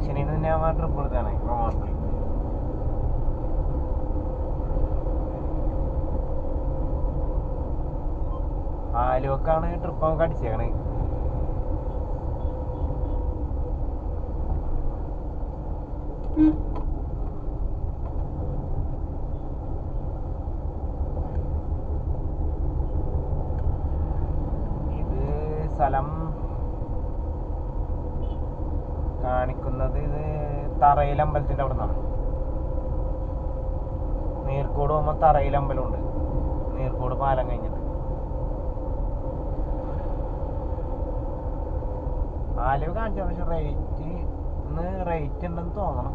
ജംഗ്ഷനിൽ നിന്ന് ഞാൻ ട്രിപ്പ് എടുത്താണ് പ്രൊമോട്ടറിൽ. ആലുവക്കാണ് ട്രിപ്പ് നമുക്ക് അടിച്ചേക്കണേ. ഇത് സ്ഥലം കാണിക്കുന്നത് ഇത് തറയിലമ്പലത്തിൻ്റെ അവിടെ നിന്നാണ്. നീർക്കോട് പോകുമ്പോൾ തറയിലമ്പലമുണ്ട്. നീർക്കോട് പാലം കഴിഞ്ഞിട്ട് ആലുവ കാണിച്ചു. പക്ഷെ റേറ്റ് ഉണ്ടെന്ന് തോന്നണം.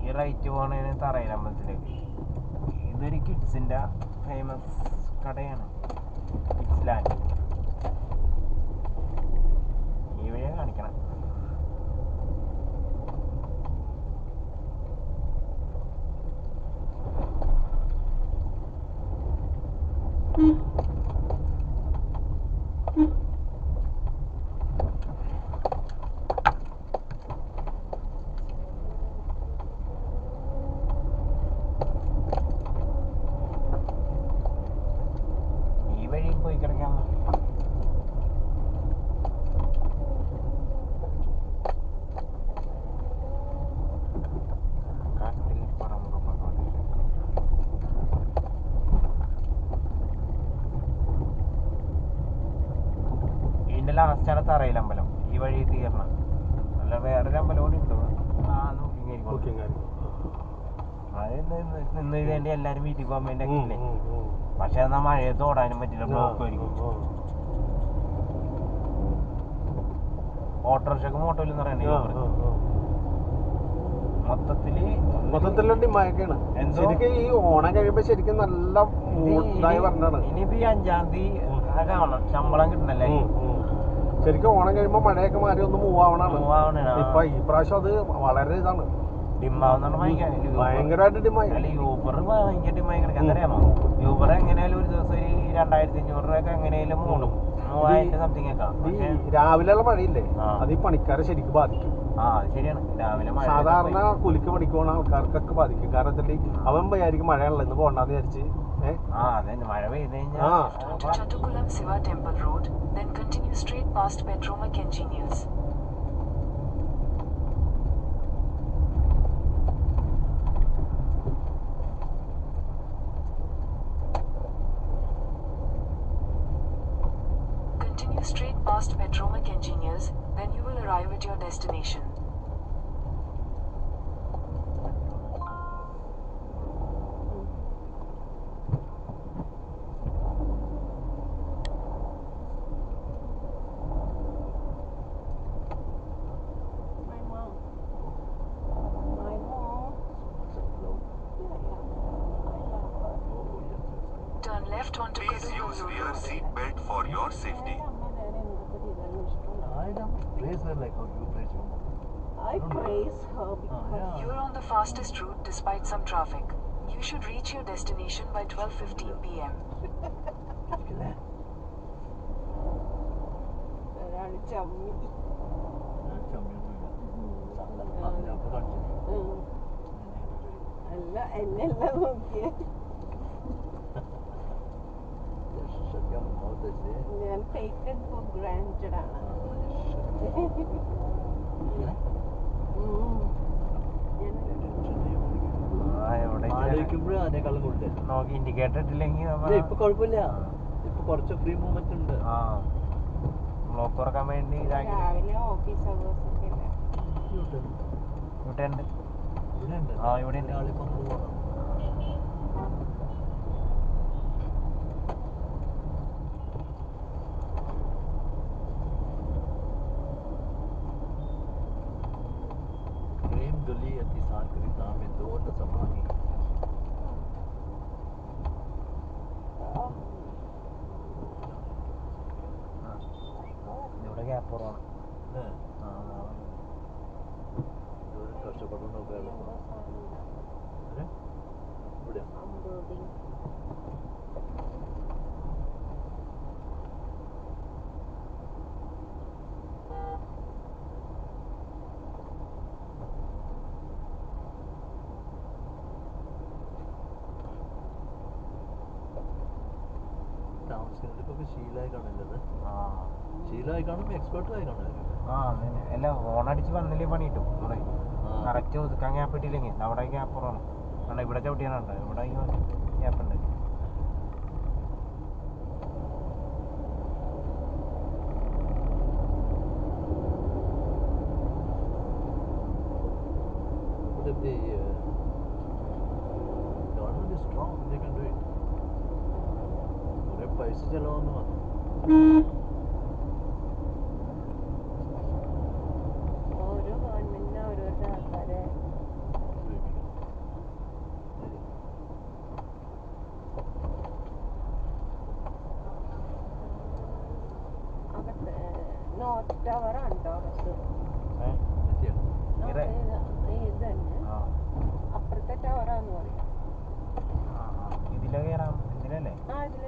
ഈ റേറ്റ് പോണതിന് തറയിലമ്പലത്തിലേക്ക്. ഇതൊരു കിഡ്സിൻ്റെ ഫേമസ് കടയാണ്, കിഡ്സ് ലാൻഡ്. ഈ വഴിയാണ് കാണിക്കണം. ഈ വഴി പോയി കിടക്കാം. ഇതിൻ്റെ ലാസ്റ്റാണ് തറയിലമ്പലം. ഈ വഴി തീരണം. അല്ല വേറൊരു അമ്പലം കൂടി ഉണ്ട്. അത് നിന്ന് ഇതേണ്ടി എല്ലാവരും വീട്ടിൽ പോകാൻ വേണ്ടി ആക്കിയില്ലേ. പക്ഷെ എന്നാൽ മഴയത്ത് ഓടാനും പറ്റില്ല, ബ്ലോക്ക് ആയിരിക്കും. ഓട്ടോറിക്ഷക്ക് മോട്ടോയിലെന്ന് പറയണേ. മൊത്തത്തിലുള്ള ഡിമായൊക്കെയാണ്. ശരിക്കും ഈ ഓണം കഴിയുമ്പോ ശരിക്കും നല്ല ഇതായി പറഞ്ഞാണ്. ഇനിയിപ്പോ ഈ 5-ാം തീയതി കാണണം, ശമ്പളം കിട്ടണല്ലേ. ശരിക്കും ഓണം കഴിയുമ്പോ മഴയൊക്കെ മാറി ഒന്ന് മൂവ് ആവണാണ്. ഇപ്പൊ ഈ പ്രാവശ്യം അത് വളരെ ഇതാണ്, ഭയങ്കരമായിട്ട് ഡിമായി. യൂബർ ഭയങ്കര ഡിമായി കിടക്കാൻ. എന്തറിയാമോ, യൂബർ എങ്ങനെയാലും ഒരു ദിവസം ഒരു 2500 രൂപയൊക്കെ എങ്ങനെയാലും മൂടും. 3000 സംതിങ് ഒക്കെ. ഈ രാവിലെയുള്ള മഴയില്ലേ, അത് ഈ പണിക്കാരെ ശരിക്കും ബാധിക്കും. ശരിയാണ്. രാവിലെ സാധാരണ കൂലിക്ക് പണിക്ക് പോകുന്ന ആൾക്കാർക്കൊക്കെ ബാധിക്കും. കാരണം അവൻ വിചാരിക്കും മഴയാണല്ലോ ഇന്ന് പോകണ്ടെന്ന് വിചാരിച്ച്. മഴ പെയ്ത് Chattukulam Siva Temple Road, then continue straight past Petromac Engineers. Continue straight past Petromac Engineers, then you will arrive at your destination. Turn left onto Please use rear seat belt for your safety. I don't praise her like how you praise her. I praise her because You're on the fastest route despite some traffic. You should reach your destination by 12:15 p.m. ചമ്മി അല്ല എന്നെല്ല നോക്കിയ ഞാൻ taken four granted ആണ്. നോക്കി indicator ഇട്ടില്ലെങ്കിൽ ഇപ്പൊ കുഴപ്പമില്ല. ഇപ്പൊ കുറച്ച് free movement ഉണ്ട്. ബ്ലോക്ക് തുറക്കാൻ വേണ്ടി രാവിലെ ഓഫീസ് അവേഴ്സ് ഒക്കെ അല്ലേ. ഇവിടെ ഉണ്ട്. ഇവിടെ ഉണ്ട്. ആളിപ്പോ പോകണം. प्रेम गली अति सांकृता में दो न समाही. ഇവിടെ ഗ്യാപ്പ് കുറവാണ്. കഷ്ടപ്പെടുന്നൊക്കെ ഇവിടെ താമസിക്കുന്നവർക്കൊക്കെ ശീലമായി കാണില്ലത്. ആ ശീലമായി കാണും, എക്സ്പേർട്ടും ആയി കാണും. ആ അതന്നെ. അല്ല ഓണടിച്ച് വന്നില്ലേ പണി കിട്ടും ഇവിടെ. ആ. കറക്റ്റ് ഒതുക്കാൻ ഗ്യാപ്പ് ഇട്ടില്ലെങ്കിൽ അവിടെ ഗ്യാപ്പ് കുറവാണ്. കാരണം ഇവിടെ ചവിട്ടിയാനുണ്ട്, ഇവിടെ ഗ്യാപ്പ് ഉണ്ട്. But if the government is strong, they can do it. കുറേ പൈസ ചെലവൊന്നും വന്നു. ഓരോ ഗവൺമെന്റിനും ഓരോരുടെ ആൾക്കാരെ അകത്ത് നോർത്ത് ടവറാണ് കേട്ടോ അകത്ത്. എത്തിയോ? ഇരെ. ഇത് തന്നെ ആ അപ്പുറത്തെ ടവറാന്ന് പറയും. ആ ഇതിലെ കയറാം. ഇതിലല്ലേ? ആ ഇതിലെ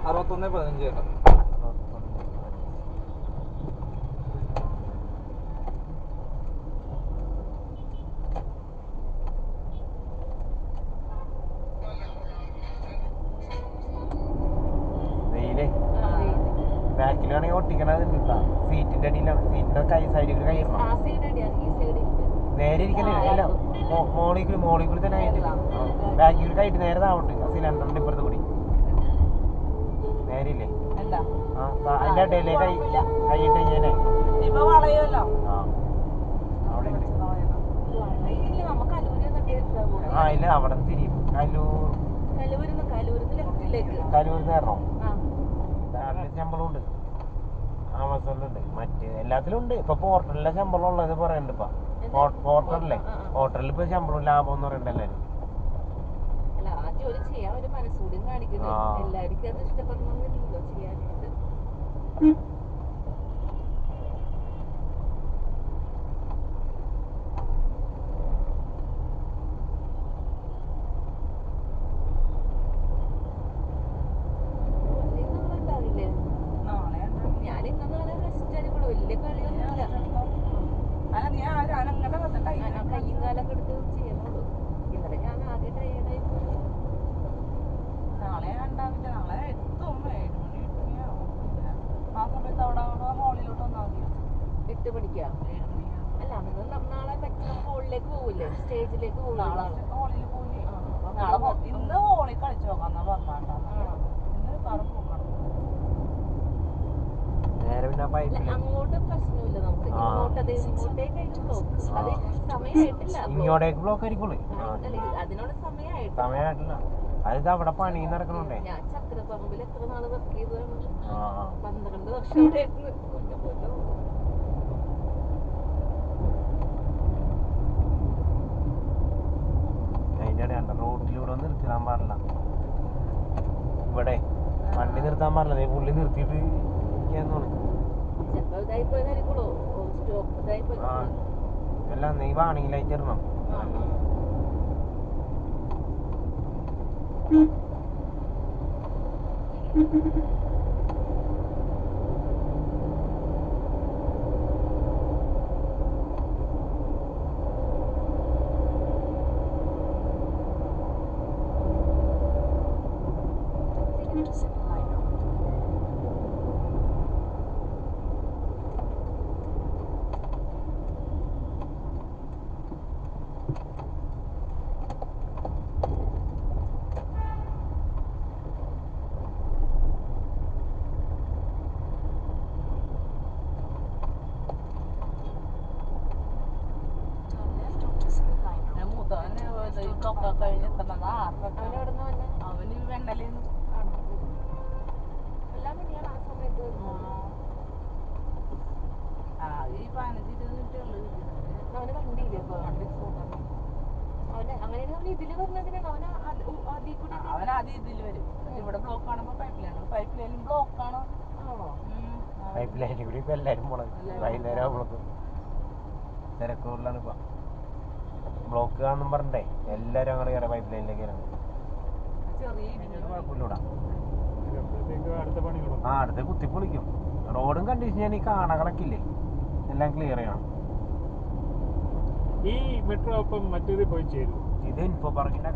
അറുപത്തൊന്ന് 15 വെയിലേ. ബാക്കിലാണെങ്കിൽ ഒട്ടിക്കണത് സീറ്റിന്റെ അടിയിലാണ്. സീറ്റിന്റെ സൈഡിൽ കയറണം. നേരെ ഇരിക്കണേ. അല്ല മോളിക്കൂടി തന്നെ ആയിട്ട് ബാക്കിൽ കയറ്റി നേരെ താവട്ടെ. സിലിണ്ടറിന്റെ ഇപ്പുറത്ത് കൂടി നേരില്ലേ? ആ അതിന്റെ ഇടയിലേ കൈയിട്ട് കഴിഞ്ഞാലേ ആ അവിടെ ഉണ്ട്. ആ ഇല്ല അവിടെ നിന്ന് തിരിയും. കലൂർ കയറണോ? ശമ്പളം ഉണ്ട്, ആമസോണിലുണ്ട്, മറ്റേ എല്ലാത്തിലും ഉണ്ട്. ഇപ്പൊ പോർട്ടലിലെ ശമ്പളം ഉള്ളത് പറയണ്ട്. ഇപ്പൊ പോർട്ടലിലെ ഹോട്ടലിൽ ഇപ്പൊ ശമ്പളം ലാഭം എന്ന് പറയണ്ട എല്ലാരും. എല്ലാവർക്കും അത് ഇഷ്ടപ്പെടണമെന്നില്ലല്ലോ ചെയ്യാനായിട്ട്. കയ്യും കാലൊക്കെ എടുത്ത് ചെയ്യുന്നുള്ളൂ. ഇന്നലെ ഞാൻ ആദ്യം ടയേർഡായി പോയി. നാളെ ഉണ്ടാവില്ല, നാളെ എത്തും 7 മണി 8 മണിയാവും. ആ സമയത്ത് അവിടെ ഹോളിലോട്ട് വന്നാൽ മതി. 8 മണിക്കാ? 7 മണിയാവും. അല്ല അന്ന് നാളെ ഹോളിലേക്ക് പോവില്ലേ, സ്റ്റേജിലേക്ക് നാളെ ഹോളിൽ പോയി. നാളെ ഇന്ന് ഹോളിൽ കളിച്ചു നോക്കാന്നാ പറഞ്ഞാണ്ടാ. ഇന്ന് കാറ് പോകണം. നേരെ പിന്നെ പൈപ്പില് അങ്ങോട്ട് പ്രശ്നമില്ല നമുക്ക്. ഇങ്ങോട്ടേക്ക് ബ്ലോക്ക്. അത് സമയമായിട്ടില്ല. ഇങ്ങോട്ടേക്ക് ബ്ലോക്ക് ആയിരിക്കുള്ളൂ. അതിനോട് സമയമായിട്ടില്ല. അത് അവിടെ പണി നടക്കണോണ്ടേ. ഞാൻ ചക്രപ്പറമ്പിൽ എത്ര നാള് വർക്ക് ചെയ്തതാണ്. ആ 12 വർഷം അവിടെ ആയിരുന്നു. അതിന്റെ ഇടയാണ്ട റോഡിലൂടെ നിർത്തിടാൻ പാടില്ല. ഇവിടെ വണ്ടി നിർത്താൻ പാടില്ല. നീ പുള്ളി നിർത്തിയിട്ട് ഇരിക്കാന്നോളൂ. ചിലപ്പോ ഇതായി പോയതായിരിക്കുള്ളൂ. സ്റ്റോപ്പ് ഇതായി പോയി. ആ അല്ല നീ വാണിംഗ് ലൈറ്റ് ഇടണം. ഒക്കെ കഴിഞ്ഞ് എത്തണത് 6 അവനെവിടുന്ന് വന്നെ? അവന് വെണ്ണലേന്ന് ആണോ? എല്ലാ മണിയാണ് ആ സമയത്ത് വരുന്നത്? ഈ 15-20 മിനിറ്റ് ഉള്ളു. അവന് വണ്ടിയില്ലേ ഇപ്പൊ? അവന് അങ്ങനെയാണെങ്കിൽ അവന് ഇതില് വരുന്നതിനാണ് അവന് അതിൽ കൂടി അവൻ ആദ്യം ഇതിൽ വരും. ഇവിടെ ബ്ലോക്ക് കാണുമ്പോ പൈപ്പ് ലൈനും ബ്ലോക്കാണ്. ആണോ? പൈപ്പ് ലൈനിൽ കൂടി ഇപ്പൊ എല്ലാരും പോണത് വൈകുന്നേരം ആവുമ്പോഴേക്കും തിരക്കൂറിലാണ് ഇപ്പൊ ബ്ലോക്ക് കാണുന്നും പറഞ്ഞേ എല്ലാരും അങ്ങനെ കയറാം പൈപ്പ് ലൈനിലേക്ക് കയറാണ്. ചെറിയ ഇടിഞ്ഞ കുഴപ്പമില്ലൂടാ. അടുത്ത പണി ആ അടുത്ത് കുത്തിപ്പൊളിക്കും. റോഡും കണ്ടീഷൻ ഞാൻ ഈ കാണകളൊക്കെ ഇല്ലേ എല്ലാം ക്ലിയർ ചെയ്യണം. ഈ മെട്രോ ഒപ്പം മറ്റേത് പോയി ചേരും. ഇത് ഇൻഫോ പാർക്കിന്റെ